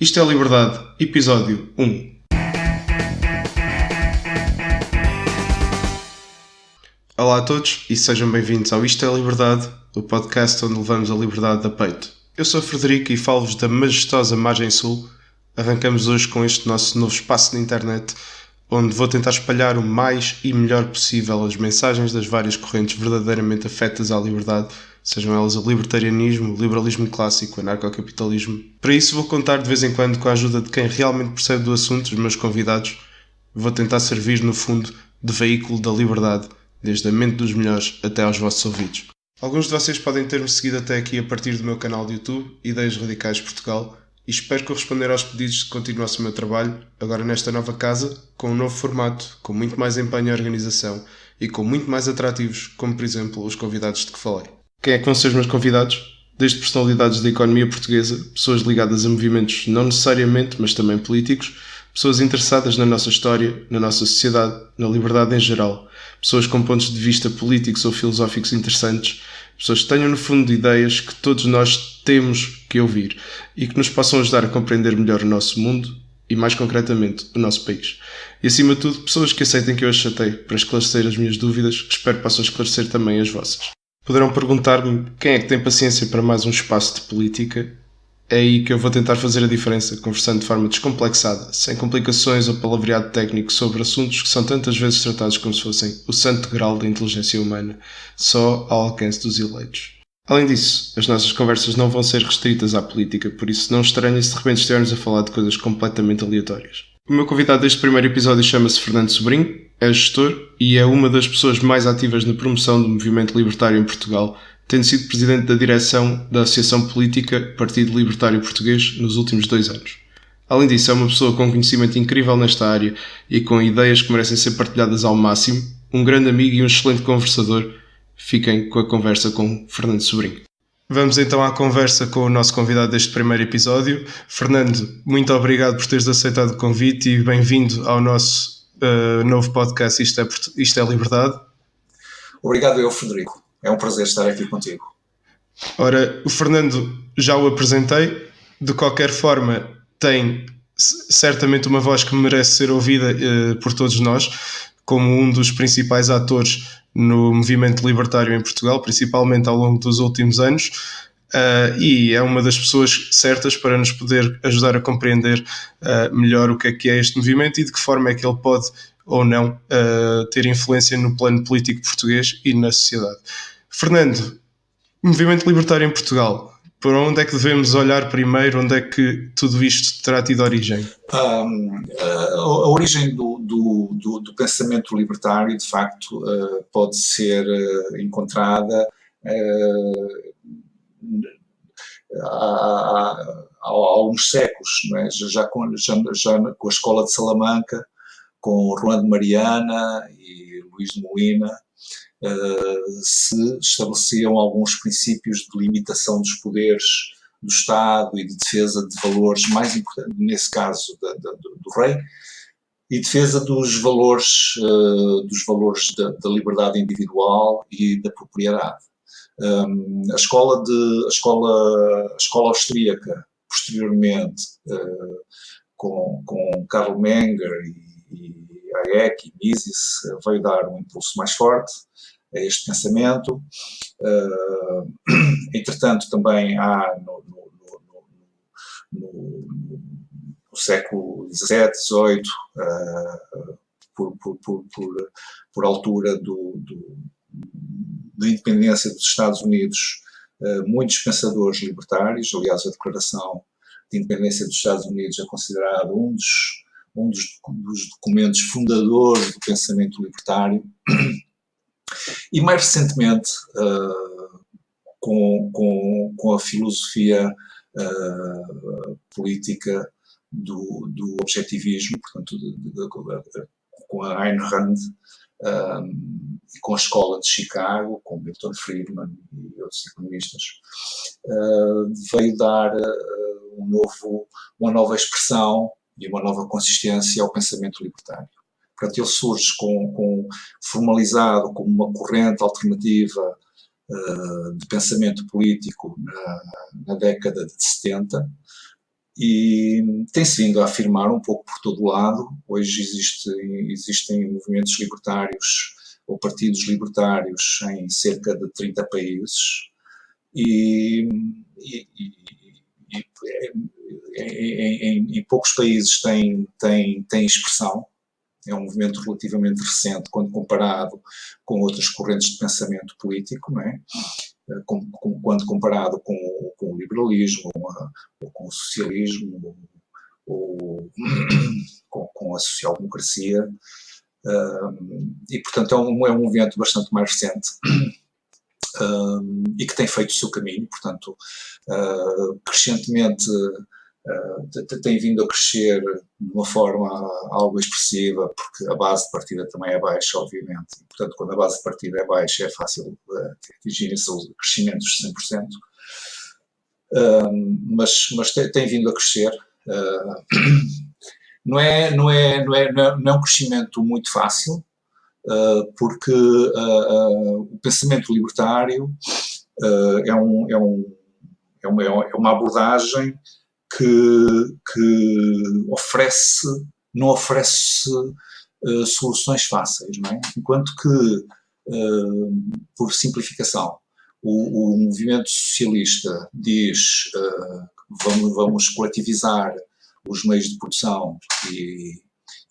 Isto é Liberdade, episódio 1. Olá a todos e sejam bem-vindos ao Isto é Liberdade, o podcast onde levamos a liberdade a peito. Eu sou o Frederico e falo-vos da majestosa Margem Sul. Arrancamos hoje com este nosso novo espaço na internet, onde vou tentar espalhar o mais e melhor possível as mensagens das várias correntes verdadeiramente afetas à liberdade, sejam elas o libertarianismo, o liberalismo clássico, o anarcocapitalismo. Para isso vou contar de vez em quando com a ajuda de quem realmente percebe do assunto, os meus convidados. Vou tentar servir, no fundo, de veículo da liberdade, desde a mente dos melhores até aos vossos ouvidos. Alguns de vocês podem ter-me seguido até aqui a partir do meu canal de YouTube, Ideias Radicais Portugal, e espero corresponder aos pedidos de continuação o meu trabalho, agora nesta nova casa, com um novo formato, com muito mais empenho e organização, e com muito mais atrativos, como por exemplo os convidados de que falei. Quem é que vão ser os meus convidados? Desde personalidades da economia portuguesa, pessoas ligadas a movimentos não necessariamente, mas também políticos, pessoas interessadas na nossa história, na nossa sociedade, na liberdade em geral, pessoas com pontos de vista políticos ou filosóficos interessantes, pessoas que tenham no fundo ideias que todos nós temos que ouvir e que nos possam ajudar a compreender melhor o nosso mundo e, mais concretamente, o nosso país. E, acima de tudo, pessoas que aceitem que eu as chatei para esclarecer as minhas dúvidas, que espero possam esclarecer também as vossas. Poderão perguntar-me quem é que tem paciência para mais um espaço de política. É aí que eu vou tentar fazer a diferença, conversando de forma descomplexada, sem complicações ou palavreado técnico sobre assuntos que são tantas vezes tratados como se fossem o santo grau da inteligência humana, só ao alcance dos eleitos. Além disso, as nossas conversas não vão ser restritas à política, por isso não estranhem se de repente estivermos a falar de coisas completamente aleatórias. O meu convidado deste primeiro episódio chama-se Fernando Sobrinho, é gestor e é uma das pessoas mais ativas na promoção do movimento libertário em Portugal, tendo sido presidente da direção da Associação Política Partido Libertário Português nos últimos 2 anos. Além disso, é uma pessoa com conhecimento incrível nesta área e com ideias que merecem ser partilhadas ao máximo, um grande amigo e um excelente conversador. Fiquem com a conversa com Fernando Sobrinho. Vamos então à conversa com o nosso convidado deste primeiro episódio. Fernando, muito obrigado por teres aceitado o convite e bem-vindo ao nosso novo podcast Isto é Liberdade. Obrigado eu, Frederico. É um prazer estar aqui contigo. Ora, o Fernando já o apresentei. De qualquer forma, tem certamente uma voz que merece ser ouvida por todos nós, como um dos principais atores no movimento libertário em Portugal, principalmente ao longo dos últimos anos, e é uma das pessoas certas para nos poder ajudar a compreender melhor o que é este movimento e de que forma é que ele pode ou não ter influência no plano político português e na sociedade. Fernando, movimento libertário em Portugal, para onde é que devemos olhar primeiro? Onde é que tudo isto terá tido origem? A origem do pensamento libertário, de facto, pode ser encontrada há uns séculos, não é? já com a Escola de Salamanca, com Rolando Mariana e Luís de Molina, se estabeleciam alguns princípios de limitação dos poderes do Estado e de defesa de valores mais importantes, nesse caso do rei, e defesa dos valores da liberdade individual e da propriedade. A escola austríaca, posteriormente, com Karl Menger e Hayek e Mises, veio dar um impulso mais forte a este pensamento. Entretanto, também há no século XVII, XVIII, por altura da independência dos Estados Unidos, muitos pensadores libertários. Aliás, a Declaração de Independência dos Estados Unidos é considerado um dos documentos fundadores do pensamento libertário. E mais recentemente, com a filosofia política do objetivismo, portanto, com a Ayn Rand, e com a Escola de Chicago, com Milton Friedman e outros economistas, veio dar uma nova expressão e uma nova consistência ao pensamento libertário. Portanto, ele surge formalizado como uma corrente alternativa de pensamento político na década de 70 e tem-se vindo a afirmar um pouco por todo o lado. Hoje existem movimentos libertários ou partidos libertários em cerca de 30 países e em poucos países tem expressão. É um movimento relativamente recente quando comparado com outras correntes de pensamento político, não é? Quando comparado com o liberalismo, ou com o socialismo, ou com a social-democracia, e portanto é um movimento bastante mais recente e que tem feito o seu caminho, portanto crescentemente tem vindo a crescer de uma forma algo expressiva, porque a base de partida também é baixa, obviamente, e, portanto, quando a base de partida é baixa é fácil atingir esses crescimentos de 100%, mas tem vindo a crescer. Não é um crescimento muito fácil, porque o pensamento libertário é uma abordagem que não oferece soluções fáceis, não é? Enquanto que, por simplificação, o movimento socialista diz vamos coletivizar os meios de produção e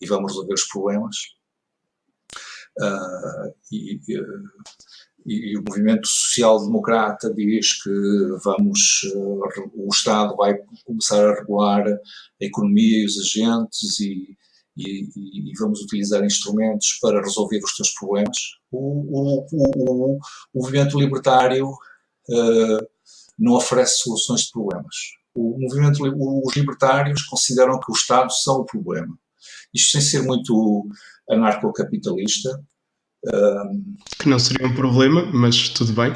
vamos resolver os problemas, e o movimento social-democrata diz que o Estado vai começar a regular a economia e os agentes e vamos utilizar instrumentos para resolver os teus problemas. O movimento libertário não oferece soluções de problemas. Os libertários consideram que o Estado são o problema. Isto sem ser muito anarcocapitalista. Que não seria um problema, mas tudo bem.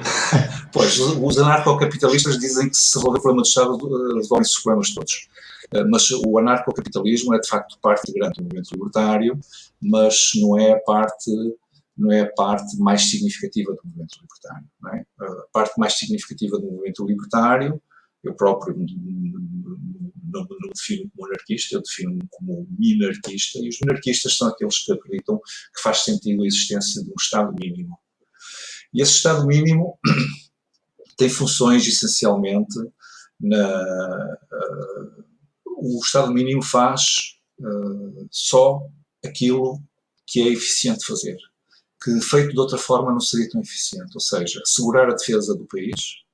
Pois, os anarcocapitalistas dizem que se resolver o problema do Estado, resolvem-se os problemas todos. Mas o anarcocapitalismo é de facto parte integrante do movimento libertário, mas não é a parte mais significativa do movimento libertário. Não é? A parte mais significativa do movimento libertário, eu próprio não me defino como anarquista, eu defino-me como minarquista, e os minarquistas são aqueles que acreditam que faz sentido a existência de um Estado mínimo. E esse Estado mínimo tem funções essencialmente o Estado mínimo faz só aquilo que é eficiente fazer, que feito de outra forma não seria tão eficiente, ou seja, assegurar a defesa do país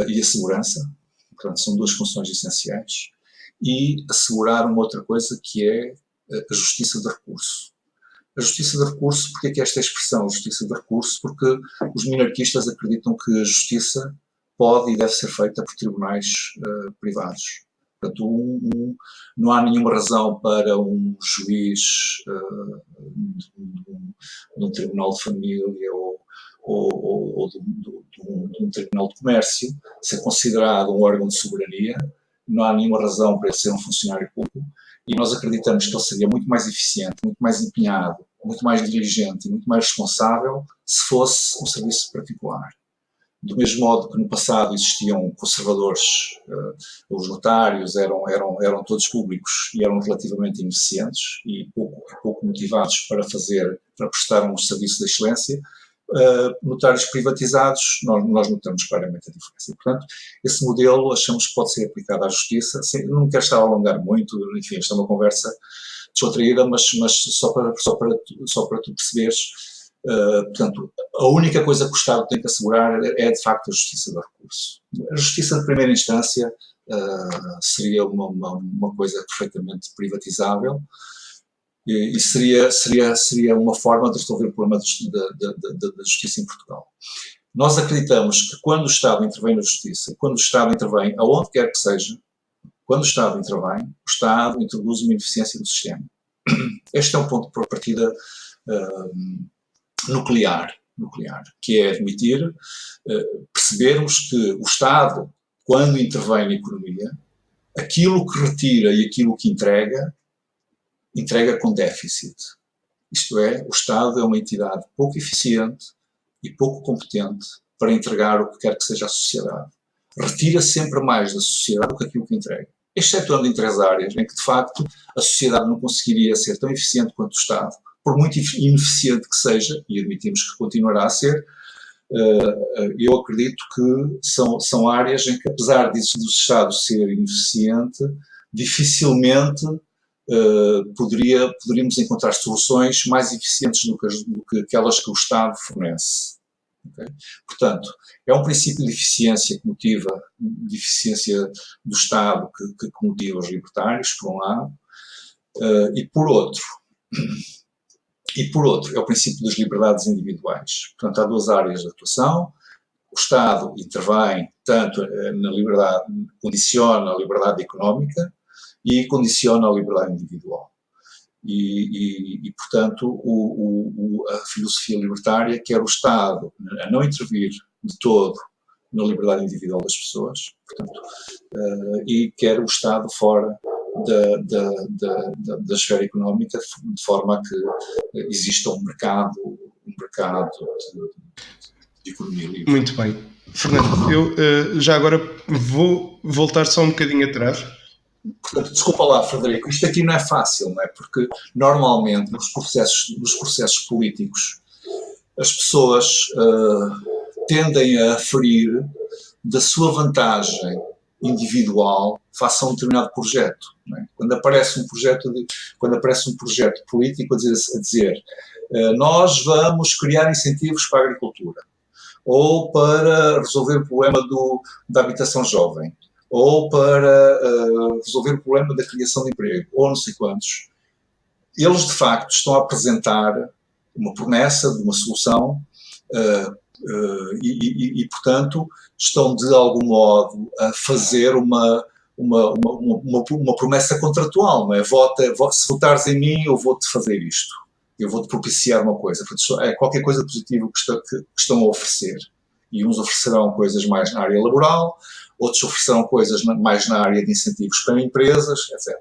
e a segurança, portanto são duas funções essenciais, e assegurar uma outra coisa que é a justiça de recurso. A justiça de recurso, porque é que esta expressão, justiça de recurso? Porque os minarquistas acreditam que a justiça pode e deve ser feita por tribunais privados. Portanto, não há nenhuma razão para um juiz de um tribunal de família ou de um tribunal de comércio ser considerado um órgão de soberania. Não há nenhuma razão para ele ser um funcionário público, e nós acreditamos que ele seria muito mais eficiente, muito mais empenhado, muito mais diligente e muito mais responsável se fosse um serviço particular. Do mesmo modo que no passado existiam conservadores, os notários eram todos públicos e eram relativamente ineficientes e pouco motivados para prestar um serviço de excelência. Notários privatizados, nós notamos claramente a diferença. E, portanto, esse modelo achamos que pode ser aplicado à justiça. Não quero estar a alongar muito, enfim, esta é uma conversa descontraída, mas só para tu perceberes, portanto, a única coisa que o Estado tem que assegurar é, de facto, a justiça de recurso. A justiça de primeira instância seria uma coisa perfeitamente privatizável, e seria uma forma de resolver o problema da justiça em Portugal. Nós acreditamos que quando o Estado intervém na justiça, quando o Estado intervém aonde quer que seja, quando o Estado intervém, o Estado introduz uma ineficiência do sistema. Este é um ponto de partida nuclear, que é admitir, percebermos que o Estado, quando intervém na economia, aquilo que retira e aquilo que entrega com déficit. Isto é, o Estado é uma entidade pouco eficiente e pouco competente para entregar o que quer que seja a sociedade. Retira sempre mais da sociedade do que aquilo que entrega. excetuando em 3 áreas em que, de facto, a sociedade não conseguiria ser tão eficiente quanto o Estado, por muito ineficiente que seja, e admitimos que continuará a ser. Eu acredito que são áreas em que, apesar disso do Estado ser ineficiente, dificilmente poderíamos encontrar soluções mais eficientes do que aquelas que o Estado fornece. Okay? Portanto, é um princípio de eficiência que motiva, de eficiência do Estado que motiva os libertários, por um lado, e por outro, é o princípio das liberdades individuais. Portanto, há 2 áreas de atuação. O Estado intervém tanto na liberdade, condiciona a liberdade económica e condiciona a liberdade individual. E portanto, a filosofia libertária quer o Estado a não intervir de todo na liberdade individual das pessoas, portanto, e quer o Estado fora da esfera económica, de forma a que exista um mercado de economia livre. Muito bem. Fernando, eu já agora vou voltar só um bocadinho atrás. Portanto, desculpa lá, Frederico, isto aqui não é fácil, não é? Porque normalmente nos processos políticos as pessoas tendem a aferir da sua vantagem individual face a um determinado projeto. Não é? Quando aparece um projeto político a dizer nós vamos criar incentivos para a agricultura, ou para resolver o problema da habitação jovem, ou para resolver o problema da criação de emprego, ou não sei quantos, eles de facto estão a apresentar uma promessa de uma solução e portanto estão de algum modo a fazer uma promessa contratual, não é? Se votares em mim eu vou-te fazer isto, eu vou-te propiciar uma coisa. Portanto, é qualquer coisa positiva que estão a oferecer, e uns oferecerão coisas mais na área laboral, outros oferecerão coisas mais na área de incentivos para empresas, etc.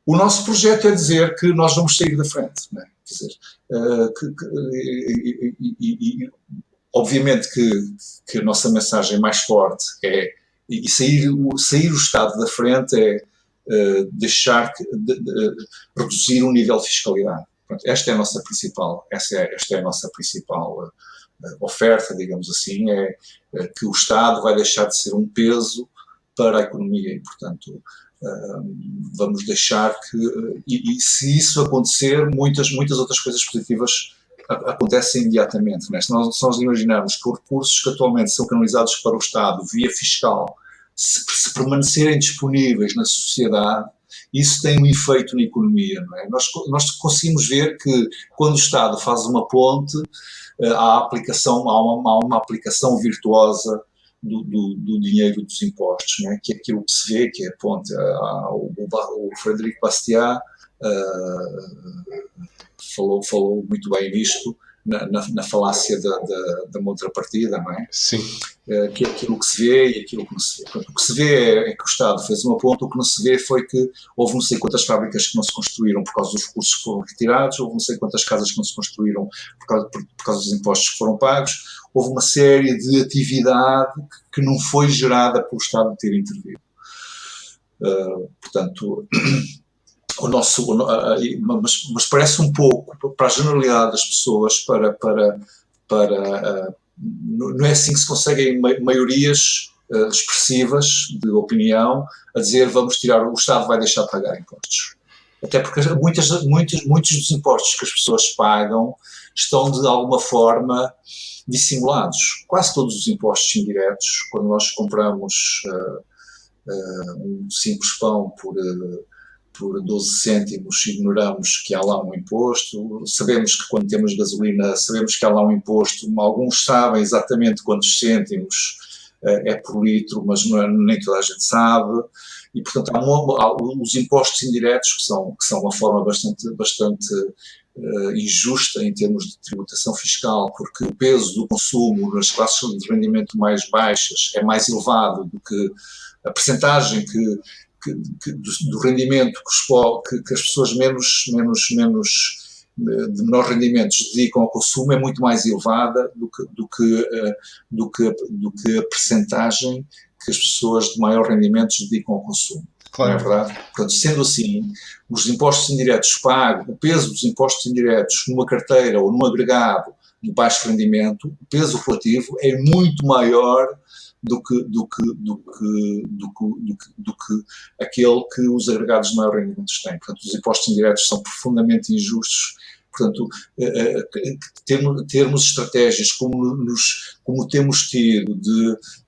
O nosso projeto é dizer que nós vamos sair da frente, não é? Quer dizer, obviamente que a nossa mensagem mais forte é, e sair o Estado da frente é reduzir o nível de fiscalidade. Pronto, esta é a nossa principal oferta, digamos assim, é que o Estado vai deixar de ser um peso para a economia e, portanto, vamos deixar que, e se isso acontecer, muitas outras coisas positivas acontecem imediatamente. Né? Se nós imaginarmos que os recursos que atualmente são canalizados para o Estado via fiscal, se permanecerem disponíveis na sociedade, isso tem um efeito na economia. Não é? Nós conseguimos ver que quando o Estado faz uma ponte, há uma aplicação virtuosa do dinheiro dos impostos, né? Que é aquilo que se vê, que é a ponte. O Frederico Bastiat falou muito bem nisto, na falácia da contrapartida, não é? Sim. Que é aquilo que se vê e aquilo que não se vê. Portanto, o que se vê é que o Estado fez uma ponta, o que não se vê foi que houve não sei quantas fábricas que não se construíram por causa dos recursos que foram retirados, houve não sei quantas casas que não se construíram por causa dos impostos que foram pagos, houve uma série de atividade que não foi gerada pelo Estado ter intervido. Portanto, mas parece um pouco, para a generalidade das pessoas, não é assim que se conseguem maiorias expressivas de opinião a dizer o Estado vai deixar de pagar impostos. Até porque muitos dos impostos que as pessoas pagam estão de alguma forma dissimulados. Quase todos os impostos indiretos, quando nós compramos um simples pão por 12 cêntimos, ignoramos que há lá um imposto. Sabemos que quando temos gasolina, sabemos que há lá um imposto. Alguns sabem exatamente quantos cêntimos é por litro, mas nem toda a gente sabe. E, portanto, há os impostos indiretos, que são uma forma bastante injusta em termos de tributação fiscal, porque o peso do consumo nas classes de rendimento mais baixas é mais elevado do que a percentagem do rendimento que as pessoas de menores rendimentos dedicam ao consumo é muito mais elevada do que a percentagem que as pessoas de maior rendimento dedicam ao consumo. não é Claro. verdade? Portanto, sendo assim, os impostos indiretos pagos, o peso dos impostos indiretos numa carteira ou num agregado de baixo rendimento, o peso relativo é muito maior do que aquele que os agregados de maior rendimento têm. Portanto, os impostos indiretos são profundamente injustos. Portanto, termos estratégias como temos tido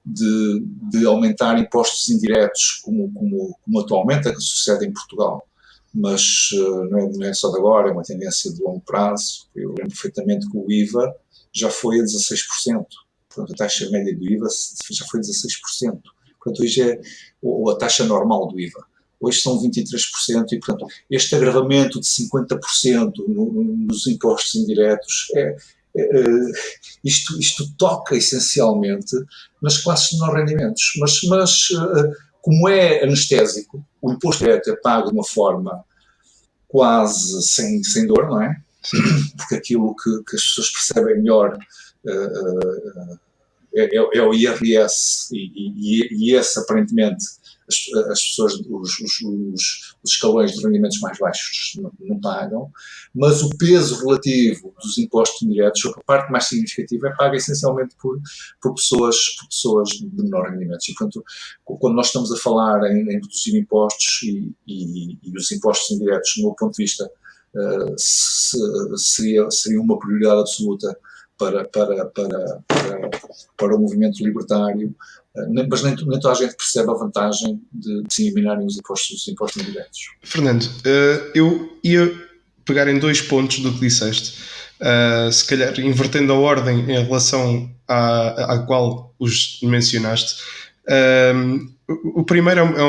de aumentar impostos indiretos, como atualmente sucede em Portugal, mas não é só de agora, é uma tendência de longo prazo. Eu lembro perfeitamente que o IVA já foi a 16%. Portanto, a taxa média do IVA já foi 16%. Portanto, hoje é a taxa normal do IVA. Hoje são 23% e, portanto, este agravamento de 50% nos impostos indiretos isto toca essencialmente nas classes de menor rendimentos. Mas como é anestésico, o imposto direto é pago de uma forma quase sem dor, não é? Sim. Porque aquilo que as pessoas percebem melhor é o IRS e esse, aparentemente, as pessoas, os escalões de rendimentos mais baixos não pagam, mas o peso relativo dos impostos indiretos, a parte mais significativa, é paga essencialmente por pessoas de menor rendimento. E, portanto, quando nós estamos a falar em reduzir impostos e os impostos indiretos, do meu ponto de vista, seria uma prioridade absoluta para o movimento libertário, mas nem toda a gente percebe a vantagem de se eliminarem os impostos indiretos. Fernando, eu ia pegar em 2 pontos do que disseste, se calhar invertendo a ordem em relação à qual os mencionaste. O primeiro é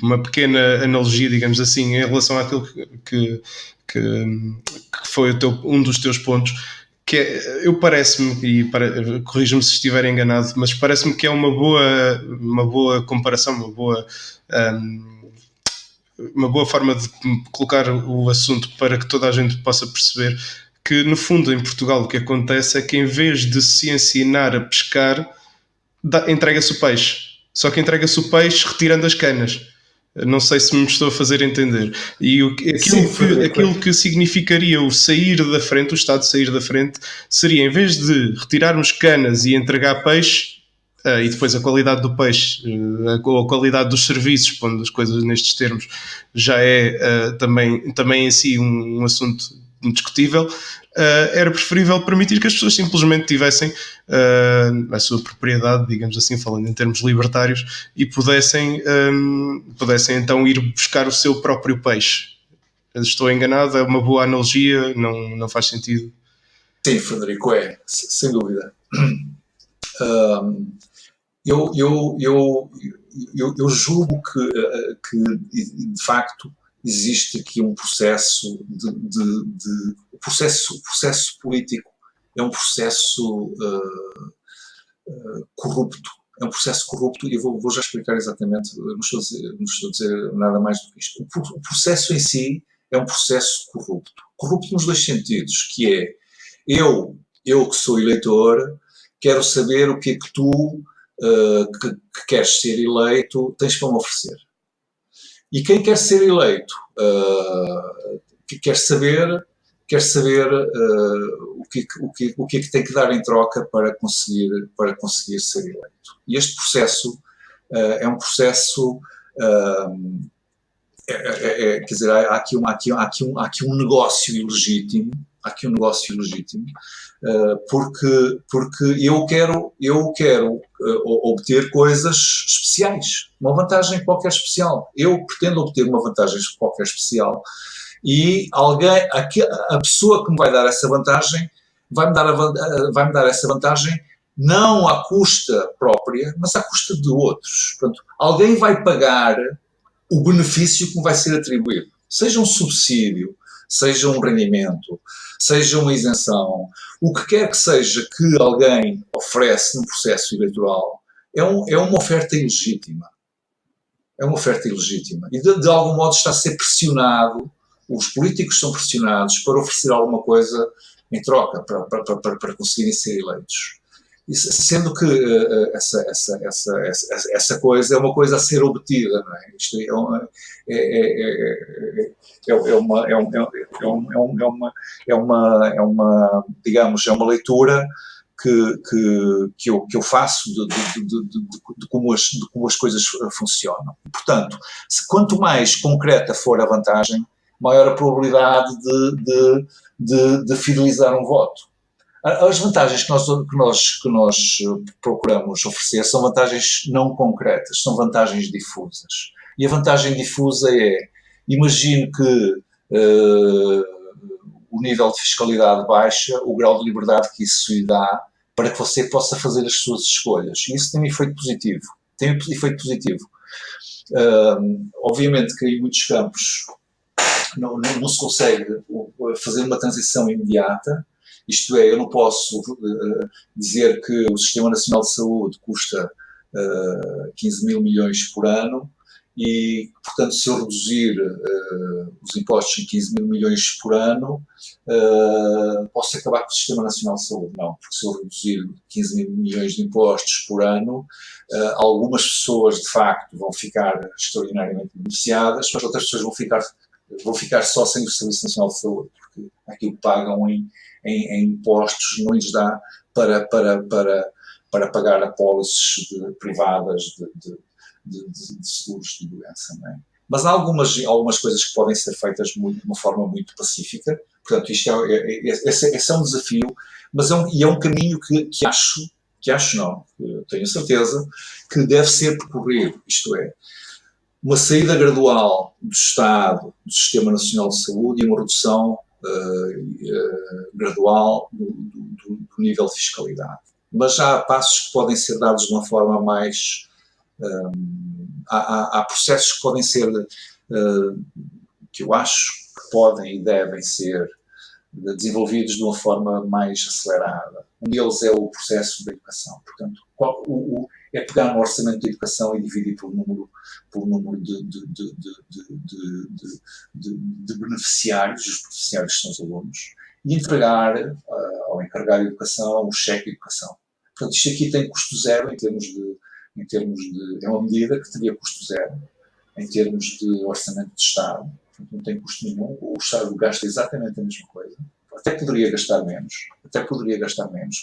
uma pequena analogia, digamos assim, em relação àquilo que foi um dos teus pontos, que eu parece-me, e corrija-me se estiver enganado, mas parece-me que é uma boa comparação, uma boa forma de colocar o assunto para que toda a gente possa perceber que, no fundo, em Portugal o que acontece é que, em vez de se ensinar a pescar, entrega-se o peixe. Só que entrega-se o peixe retirando as canas. Não sei se me estou a fazer entender. E aquilo que significaria o sair da frente, o Estado sair da frente, seria, em vez de retirarmos canas e entregar peixe, e depois a qualidade do peixe, ou a qualidade dos serviços, pondo as coisas nestes termos, já é também em si um assunto discutível, era preferível permitir que as pessoas simplesmente tivessem a sua propriedade, digamos assim, falando em termos libertários, e pudessem então ir buscar o seu próprio peixe. Estou enganado? É uma boa analogia? Não faz sentido? Sim, Frederico, sem dúvida. Eu julgo que de facto existe aqui um processo o processo político é um processo corrupto. É um processo corrupto e vou já explicar exatamente, não estou a dizer nada mais do que isto. O processo em si é um processo corrupto. Corrupto nos 2 sentidos, que é eu que sou eleitor, quero saber o que é que tu, que queres ser eleito, tens para me oferecer. E quem quer ser eleito quer saber o que é que tem que dar em troca para conseguir ser eleito. E este processo é um processo, quer dizer, há aqui um negócio ilegítimo. Porque eu quero obter coisas especiais, uma vantagem qualquer especial. Eu pretendo obter uma vantagem qualquer especial e a pessoa que me vai dar essa vantagem vai-me dar essa vantagem não à custa própria, mas à custa de outros. Portanto, alguém vai pagar o benefício que me vai ser atribuído. Seja um subsídio, seja um rendimento, seja uma isenção, o que quer que seja que alguém oferece no processo eleitoral é uma oferta ilegítima. É uma oferta ilegítima. E de algum modo está a ser pressionado, os políticos são pressionados para oferecer alguma coisa em troca, para conseguirem ser eleitos. Sendo que essa coisa é uma coisa a ser obtida, não é? Isto digamos, é uma leitura que eu faço de como as coisas funcionam. Portanto, quanto mais concreta for a vantagem, maior a probabilidade de fidelizar um voto. As vantagens que nós procuramos oferecer são vantagens não concretas, são vantagens difusas. E a vantagem difusa é, imagine que o nível de fiscalidade baixa, o grau de liberdade que isso lhe dá para que você possa fazer as suas escolhas. E isso tem um efeito positivo. Obviamente que em muitos campos não se consegue fazer uma transição imediata. Isto é, eu não posso dizer que o Sistema Nacional de Saúde custa 15 mil milhões por ano e, portanto, se eu reduzir os impostos em 15 mil milhões por ano, posso acabar com o Sistema Nacional de Saúde. Não, porque se eu reduzir 15 mil milhões de impostos por ano, algumas pessoas, de facto, vão ficar extraordinariamente beneficiadas, mas outras pessoas vão ficar só sem o Serviço Nacional de Saúde, porque aquilo que pagam em impostos não lhes dá para pagar apólices privadas de seguros de doença. Não é? Mas há algumas coisas que podem ser feitas de uma forma muito pacífica. Portanto, esse é um desafio, mas é um caminho que acho não, eu tenho certeza, que deve ser percorrido. Isto é, uma saída gradual do Estado, do Sistema Nacional de Saúde e uma redução gradual do nível de fiscalidade. Mas já há passos que podem ser dados de uma forma mais... há processos que podem ser... que eu acho que podem e devem ser desenvolvidos de uma forma mais acelerada. Um deles é o processo da educação. Portanto, é pegar no orçamento da educação e dividir por número de beneficiários, os beneficiários são os alunos, e entregar ao encarregado de educação o cheque de educação. Portanto, isto aqui tem custo zero em termos de é uma medida que teria custo zero em termos de orçamento de Estado. Portanto, não tem custo nenhum, o Estado gasta exatamente a mesma coisa, até poderia gastar menos,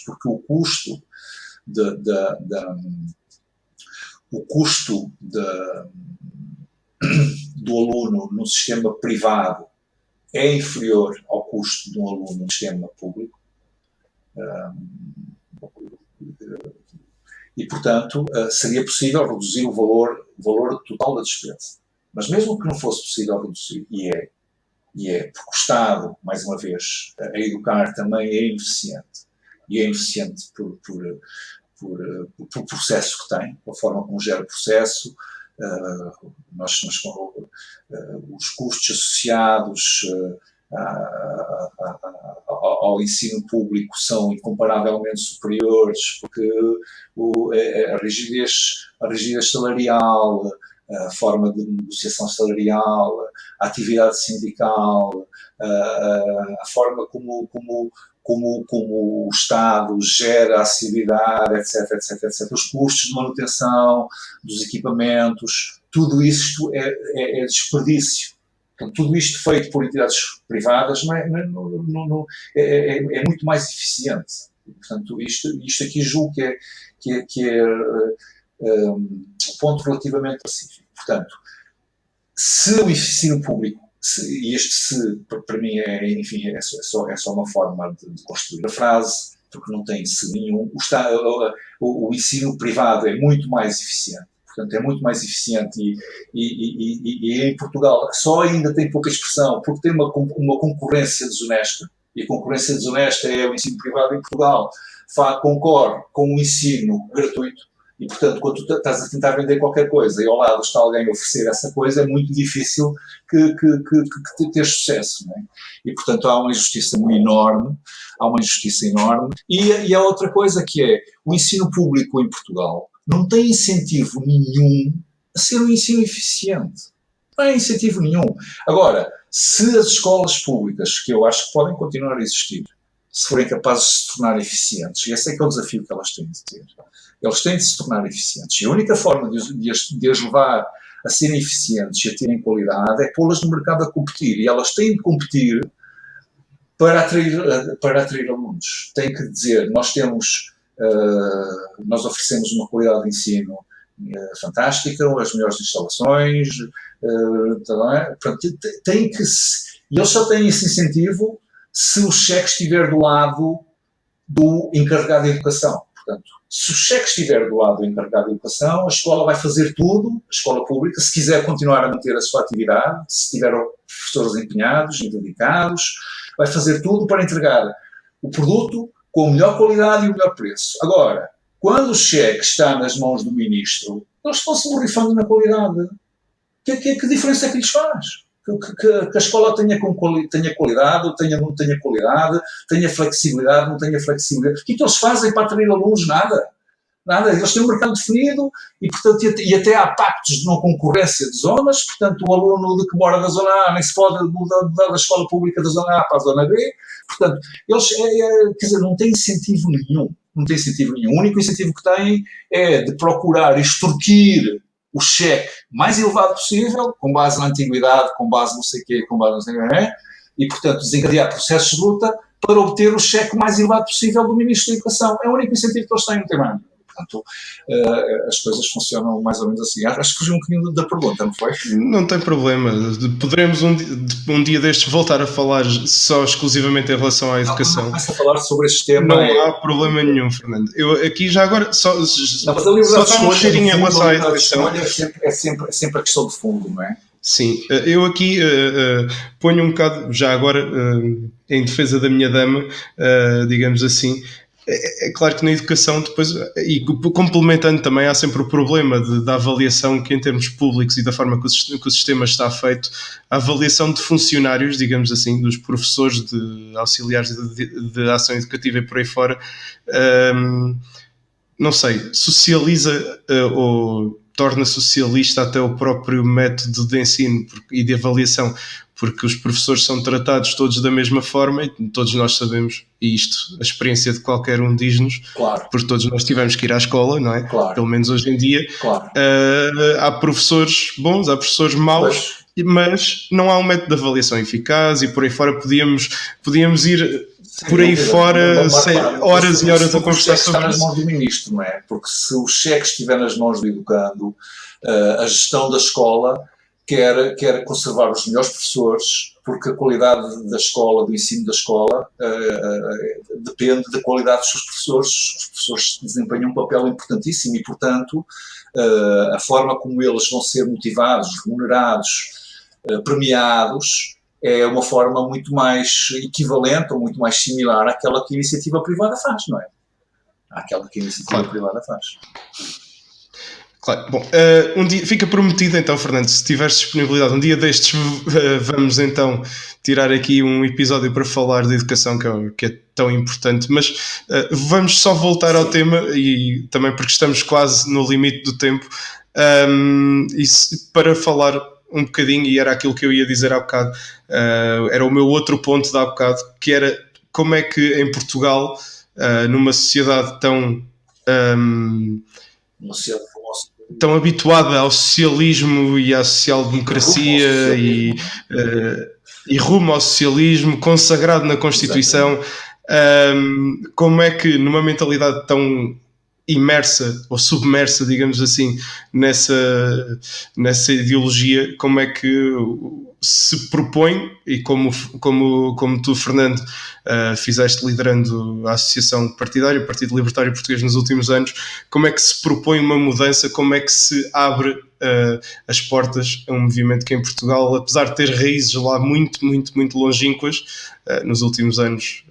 porque o custo do aluno no sistema privado é inferior ao custo de um aluno no sistema público. E, portanto, seria possível reduzir o valor total da despesa. Mas mesmo que não fosse possível reduzir, e é porque o Estado, mais uma vez, a educar também é ineficiente. E é ineficiente por processo que tem, pela forma como gera o processo, os custos associados ao ensino público são incomparavelmente superiores, porque a rigidez salarial, a forma de negociação salarial, a atividade sindical, a forma como o Estado gera a acessibilidade, etc. Os custos de manutenção dos equipamentos, tudo isto é desperdício. Então, tudo isto feito por entidades privadas é muito mais eficiente. Portanto, isto aqui julgo que é um ponto relativamente pacífico. Portanto, se o ensino público, e para mim é só uma forma de construir a frase, porque não tem se nenhum, o ensino privado é muito mais eficiente. Portanto, é muito mais eficiente e em Portugal só ainda tem pouca expressão, porque tem uma concorrência desonesta, e a concorrência desonesta é o ensino privado em Portugal. Concorre com o ensino gratuito, e, portanto, quando tu estás a tentar vender qualquer coisa e ao lado está alguém a oferecer essa coisa, é muito difícil que ter sucesso. Não é? E, portanto, há uma injustiça enorme. E há outra coisa que é, o ensino público em Portugal não tem incentivo nenhum a ser um ensino eficiente. Não há incentivo nenhum. Agora, se as escolas públicas, que eu acho que podem continuar a existir, se forem capazes de se tornar eficientes. E esse é que é o desafio que elas têm de ter. Eles têm de se tornar eficientes. E a única forma de as levar a serem eficientes e a terem qualidade é pô-las no mercado a competir. E elas têm de competir para atrair alunos. Têm que dizer, nós oferecemos uma qualidade de ensino fantástica, as melhores instalações, portanto, e eles só têm esse incentivo se o cheque estiver do lado do encarregado de educação. Portanto, se o cheque estiver do lado do encarregado de educação, a escola vai fazer tudo, a escola pública, se quiser continuar a manter a sua atividade, se tiver professores empenhados e dedicados, vai fazer tudo para entregar o produto com a melhor qualidade e o melhor preço. Agora, quando o cheque está nas mãos do ministro, eles estão-se borrifando na qualidade. Que diferença é que lhes faz? Que a escola tenha qualidade, ou não tenha qualidade, tenha flexibilidade, não tenha flexibilidade. O que eles fazem para atrair alunos? Nada. Eles têm um mercado definido e, portanto, e até há pactos de não concorrência de zonas, portanto, o aluno que mora da zona A nem se pode mudar da escola pública da zona A para a zona B, portanto, eles, quer dizer, não têm incentivo nenhum. Não tem incentivo nenhum. O único incentivo que têm é de procurar extorquir o cheque mais elevado possível, com base na antiguidade, com base não sei o quê, com base não sei o quê, e, portanto, desencadear processos de luta para obter o cheque mais elevado possível do Ministro da Educação. É o único incentivo que eles têm, não tem mais. Portanto, as coisas funcionam mais ou menos assim. Acho que fugiu um bocadinho da pergunta, não foi? Não tem problema. Poderemos um dia destes voltar a falar só exclusivamente em relação à educação. Começa a falar sobre este tema. Não há problema nenhum, Fernando. Eu aqui já agora só dá um cheirinho em relação à educação. É sempre a questão de fundo, não é? Sim, eu aqui ponho um bocado, já agora, em defesa da minha dama, digamos assim. É claro que na educação depois, e complementando também, há sempre o problema da avaliação que em termos públicos e da forma que o sistema está feito, a avaliação de funcionários, digamos assim, dos professores, de auxiliares de ação educativa e por aí fora, não sei, socializa ou torna socialista até o próprio método de ensino e de avaliação, porque os professores são tratados todos da mesma forma e todos nós sabemos, e isto, a experiência de qualquer um diz-nos, claro, porque todos nós tivemos que ir à escola, não é? Claro. Pelo menos hoje em dia. Claro. Há professores bons, há professores maus, mas não há um método de avaliação eficaz e por aí fora podíamos ir por aí fora horas e horas a conversar sobre isso. Está nas mãos do ministro, não é? Porque se o cheque estiver nas mãos do educando, a gestão da escola quer conservar os melhores professores, porque a qualidade da escola, do ensino da escola, depende da qualidade dos seus professores. Os professores desempenham um papel importantíssimo e, portanto, a forma como eles vão ser motivados, remunerados, premiados, é uma forma muito mais equivalente ou muito mais similar àquela que a iniciativa privada faz, não é? Àquela que a iniciativa privada faz. Claro. Bom, um dia, fica prometido então, Fernando, se tiveres disponibilidade, um dia destes vamos então tirar aqui um episódio para falar de educação que é tão importante, mas vamos só voltar ao tema, e também porque estamos quase no limite do tempo, para falar um bocadinho, e era aquilo que eu ia dizer há bocado, era o meu outro ponto de há bocado, que era como é que em Portugal, numa sociedade tão habituada ao socialismo e à social-democracia e rumo ao socialismo, consagrado na Constituição, como é que numa mentalidade tão imersa ou submersa, digamos assim, nessa ideologia, como é que se propõe, e como tu, Fernando, fizeste liderando a Associação Partidária, o Partido Libertário Português nos últimos anos, como é que se propõe uma mudança, como é que se abre as portas a um movimento que em Portugal, apesar de ter raízes lá muito, muito, muito longínquas, nos últimos anos,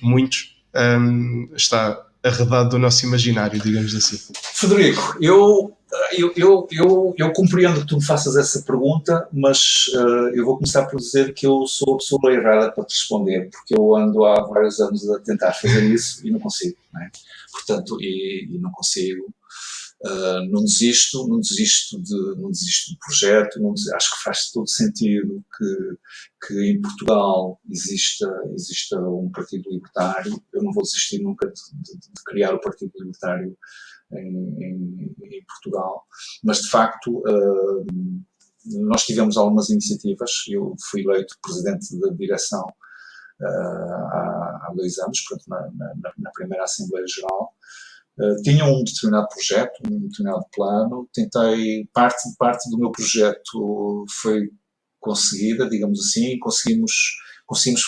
muitos, está arredado do nosso imaginário, digamos assim. Frederico, eu compreendo que tu me faças essa pergunta, mas eu vou começar por dizer que eu sou a pessoa errada para te responder, porque eu ando há vários anos a tentar fazer isso e não consigo, não é? Portanto, e não consigo. Não desisto do projeto, acho que faz todo sentido que em Portugal exista um partido libertário. Eu não vou desistir nunca de criar o Partido Libertário em Portugal, mas de facto nós tivemos algumas iniciativas. Eu fui eleito presidente da direção há 2 anos, portanto, na primeira Assembleia Geral. Tinha um determinado projeto, um determinado plano. Parte do meu projeto foi conseguida, digamos assim. Conseguimos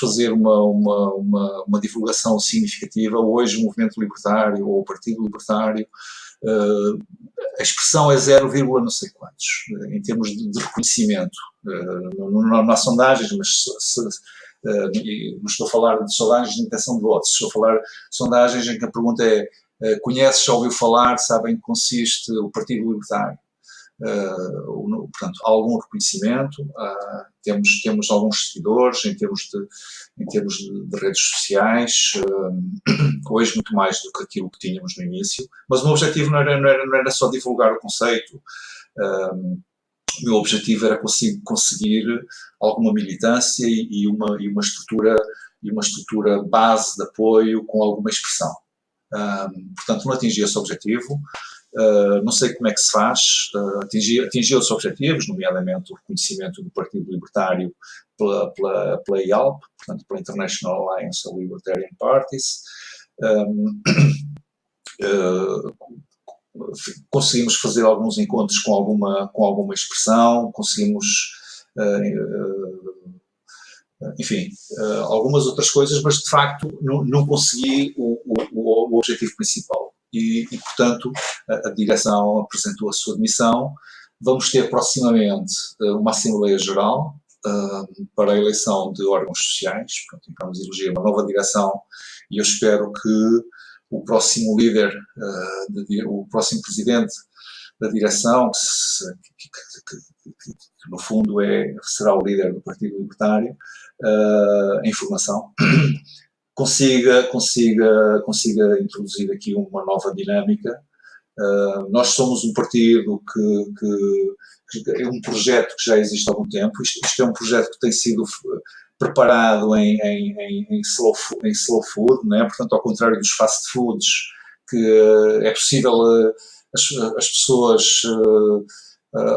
fazer uma divulgação significativa. Hoje o movimento libertário ou o Partido Libertário, a expressão é 0, não sei quantos, em termos de reconhecimento. Não há sondagens, mas não estou a falar de sondagens de intenção de voto, estou a falar de sondagens em que a pergunta é: conheces, já ouviu falar, sabem em que consiste o Partido Libertário? Portanto, há algum reconhecimento, temos alguns seguidores em termos de redes sociais, hoje muito mais do que aquilo que tínhamos no início, mas o meu objetivo não era só divulgar o conceito. O meu objetivo era conseguir alguma militância e uma estrutura base de apoio com alguma expressão. Portanto, não atingi esse objetivo. Não sei como é que se faz. Atingi outros objetivos, nomeadamente o reconhecimento do Partido Libertário pela IALP, portanto, pela International Alliance of Libertarian Parties. Conseguimos fazer alguns encontros com alguma expressão, enfim, algumas outras coisas, mas de facto não consegui o objetivo principal. E, portanto, a direção apresentou a sua demissão. Vamos ter proximamente uma Assembleia Geral para a eleição de órgãos sociais. Portanto, vamos eleger uma nova direção e eu espero que o próximo líder, o próximo presidente da direção, que no fundo será o líder do Partido Libertário, em formação, consiga introduzir aqui uma nova dinâmica. Nós somos um partido que é um projeto que já existe há algum tempo. Isto é um projeto que tem sido preparado em slow food, né? Portanto, ao contrário dos fast foods, que é possível as pessoas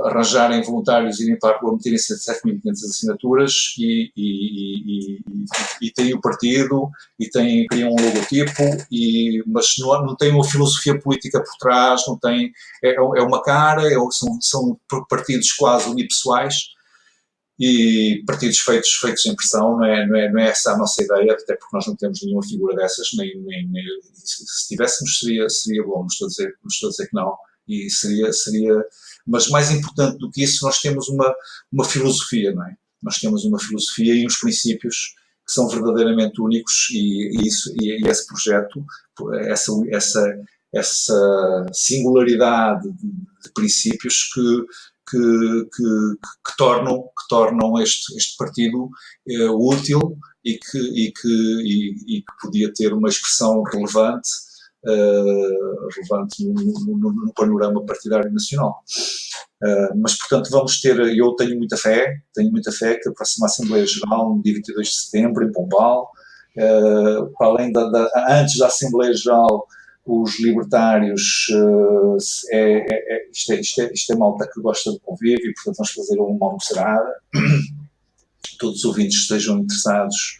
arranjarem voluntários e irem para a rua, meterem-se 7.500 assinaturas e têm o partido e criam um logotipo, mas não tem uma filosofia política por trás, não tem, é uma cara, são partidos quase unipessoais e partidos feitos em pressão. Não é essa a nossa ideia, até porque nós não temos nenhuma figura dessas, nem se tivéssemos seria bom, não estou a dizer que não, e seria, mas mais importante do que isso, nós temos uma filosofia, não é? Nós temos uma filosofia e uns princípios que são verdadeiramente únicos, e esse projeto, essa singularidade de princípios que tornam este partido útil e que podia ter uma expressão relevante no panorama partidário nacional. Mas, portanto, eu tenho muita fé que a próxima Assembleia Geral, no dia 22 de setembro, em Pombal, para além antes da Assembleia Geral, os libertários, isto é malta que gosta de convívio, e, portanto, vamos fazer uma almoçarada. Todos os ouvintes que estejam interessados,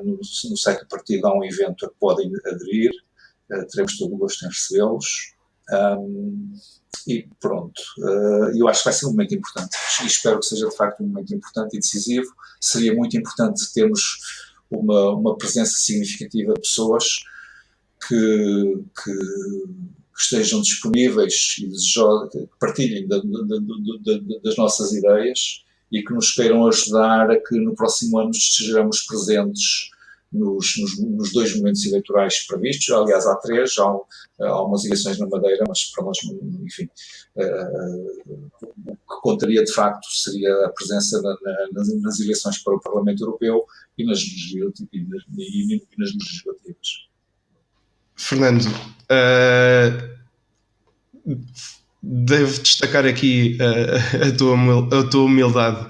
no site do partido há um evento a que podem aderir, teremos todo o gosto em recebê-los. E pronto, eu acho que vai ser um momento importante e espero que seja de facto um momento importante e decisivo. Seria muito importante termos uma presença significativa de pessoas que estejam disponíveis e desejosas, que partilhem das nossas ideias e que nos queiram ajudar a que no próximo ano estejamos presentes nos 2 momentos eleitorais previstos. Aliás, há 3, há umas eleições na Madeira, mas para nós, enfim, o que contaria de facto seria a presença nas eleições para o Parlamento Europeu e nas legislativas. Fernando, devo destacar aqui a tua humildade.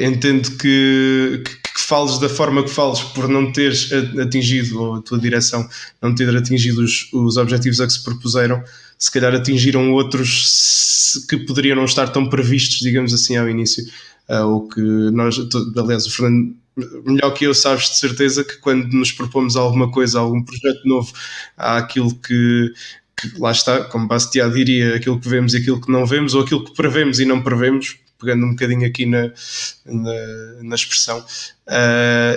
Entendo que fales da forma que fales por não teres atingido, ou a tua direção não ter atingido os objetivos a que se propuseram. Se calhar atingiram outros que poderiam não estar tão previstos, digamos assim, ao início. Ou que nós, aliás, o Fernando, melhor que eu, sabes de certeza que quando nos propomos alguma coisa, algum projeto novo, há aquilo que lá está, como Bastiat diria, aquilo que vemos e aquilo que não vemos, ou aquilo que prevemos e não prevemos, pegando um bocadinho aqui na expressão.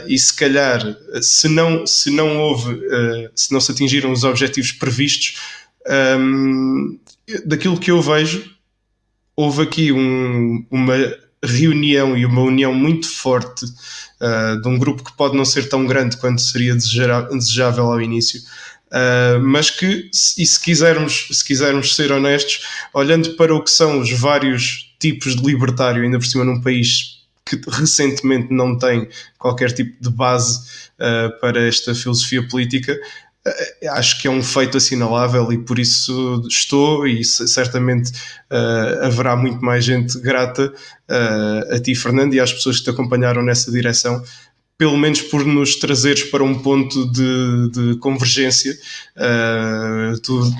E se calhar, se não se atingiram os objetivos previstos, daquilo que eu vejo, houve aqui uma reunião e uma união muito forte de um grupo que pode não ser tão grande quanto seria desejável ao início, mas que, e se quisermos ser honestos, olhando para o que são os vários tipos de libertário, ainda por cima num país que recentemente não tem qualquer tipo de base para esta filosofia política, acho que é um feito assinalável, e por isso estou, e certamente haverá muito mais gente grata a ti, Fernando, e às pessoas que te acompanharam nessa direção, pelo menos por nos trazeres para um ponto de convergência. Tu,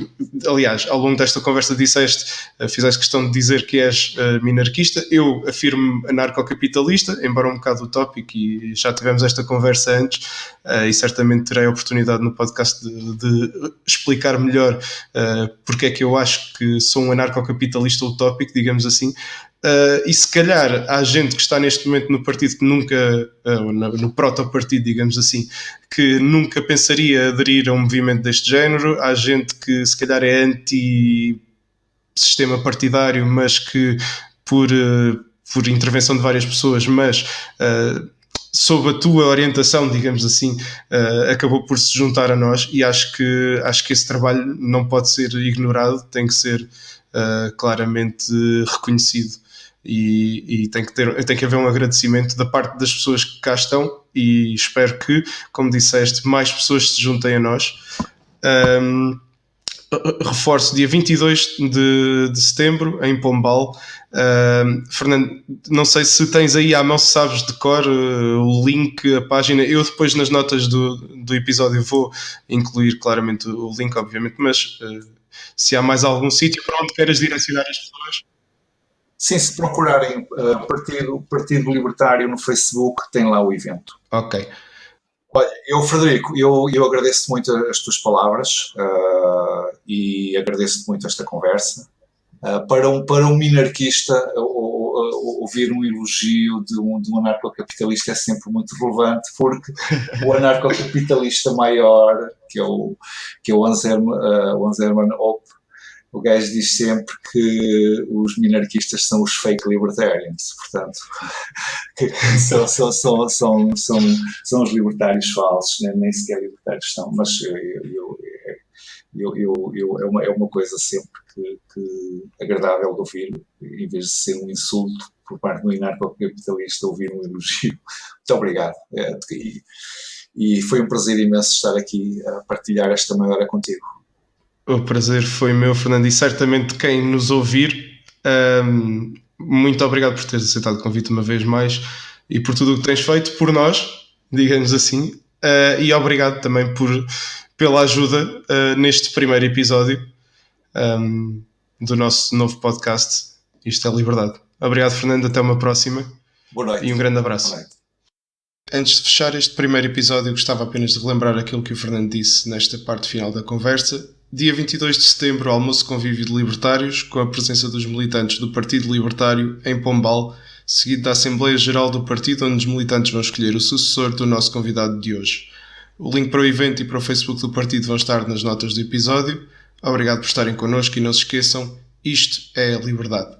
aliás, ao longo desta conversa fizeste questão de dizer que és minarquista. Eu afirmo anarcocapitalista, embora um bocado utópico, e já tivemos esta conversa antes, e certamente terei a oportunidade no podcast de explicar melhor porque é que eu acho que sou um anarcocapitalista utópico, digamos assim. E se calhar há gente que está neste momento no partido que nunca, no proto-partido, digamos assim, que nunca pensaria aderir a um movimento deste género. Há gente que se calhar é anti-sistema partidário, mas que por intervenção de várias pessoas, mas sob a tua orientação, digamos assim, acabou por se juntar a nós, e acho que esse trabalho não pode ser ignorado, tem que ser claramente reconhecido. E tem que haver um agradecimento da parte das pessoas que cá estão, e espero que, como disseste, mais pessoas se juntem a nós. Reforço, dia 22 de setembro, em Pombal. Fernando, não sei se tens aí à mão, se sabes de cor o link, a página. Eu depois nas notas do episódio vou incluir claramente o link, obviamente, mas se há mais algum sítio para onde queiras direcionar as pessoas. Sim, se procurarem Partido Libertário no Facebook, tem lá o evento. Ok. Olha, Frederico, eu agradeço muito as tuas palavras e agradeço muito esta conversa. Para um minarquista, ouvir um elogio de um anarcocapitalista é sempre muito relevante, porque o anarcocapitalista maior, que é o Hans Hermann Hoppe, o gajo diz sempre que os minarquistas são os fake libertarians, portanto, são os libertários falsos, nem sequer libertários são, mas é uma coisa sempre que agradável de ouvir, em vez de ser um insulto por parte do anarcocapitalista, ouvir um elogio. Muito obrigado. E foi um prazer imenso estar aqui a partilhar esta meia hora contigo. O prazer foi meu, Fernando, e certamente quem nos ouvir. Muito obrigado por teres aceitado o convite uma vez mais e por tudo o que tens feito por nós, digamos assim, e obrigado também pela ajuda neste primeiro episódio do nosso novo podcast. Isto é Liberdade. Obrigado, Fernando, até uma próxima. Boa noite. E um grande abraço. Boa noite. Antes de fechar este primeiro episódio, gostava apenas de relembrar aquilo que o Fernando disse nesta parte final da conversa. Dia 22 de setembro, almoço convívio de libertários, com a presença dos militantes do Partido Libertário em Pombal, seguido da Assembleia Geral do Partido, onde os militantes vão escolher o sucessor do nosso convidado de hoje. O link para o evento e para o Facebook do partido vão estar nas notas do episódio. Obrigado por estarem connosco e não se esqueçam, isto é a liberdade.